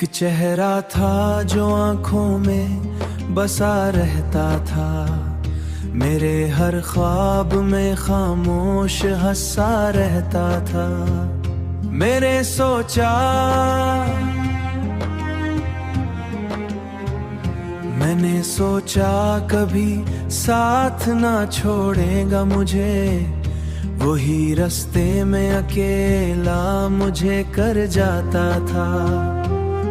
एक चेहरा था जो आंखों में बसा रहता था, मेरे हर ख्वाब में खामोश हंसा रहता था। मैंने सोचा कभी साथ ना छोड़ेगा मुझे, वही रास्ते में अकेला मुझे कर जाता था।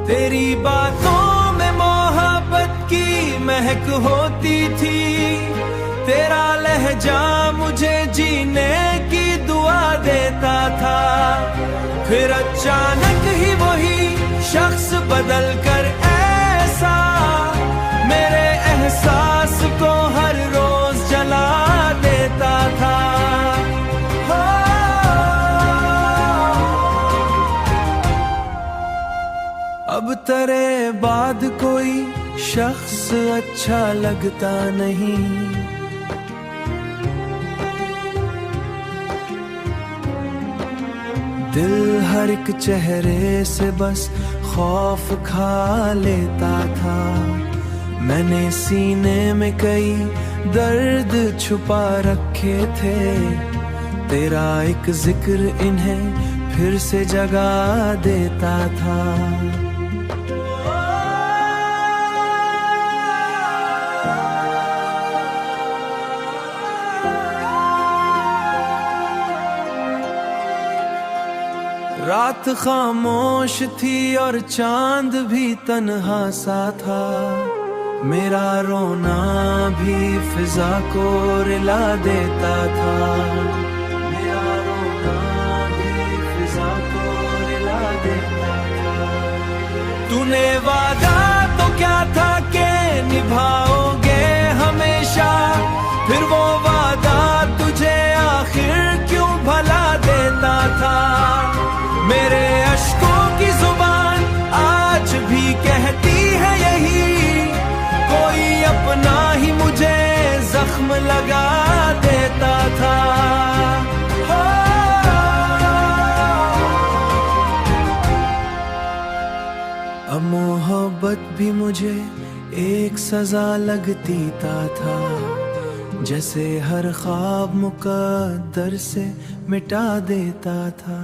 तेरी बातों में मोहब्बत की महक होती थी, तेरा लहजा मुझे जीने की दुआ देता था। फिर अचानक ही वही शख्स बदल कर ऐसा मेरे एहसास को हर रोज जला देता था। अब तेरे बाद कोई शख्स अच्छा लगता नहीं, दिल हर एक चेहरे से बस खौफ खा लेता था। मैंने सीने में कई दर्द छुपा रखे थे, तेरा एक जिक्र इन्हें फिर से जगा देता था। रात खामोश थी और चांद भी तन्हा सा था, मेरा रोना भी फिजा को रिला देता था। मेरा रोना भी फिजा को रिला देता था। तूने वादा तो क्या था कि निभाओगे हमेशा, फिर वो वादा तुझे आखिर क्यों भला देता था। मेरे अश्कों की जुबान आज भी कहती है यही, कोई अपना ही मुझे जख्म लगा देता था। अब मोहब्बत भी मुझे एक सजा लगती था, जैसे हर ख्वाब मुकद्दर से मिटा देता था।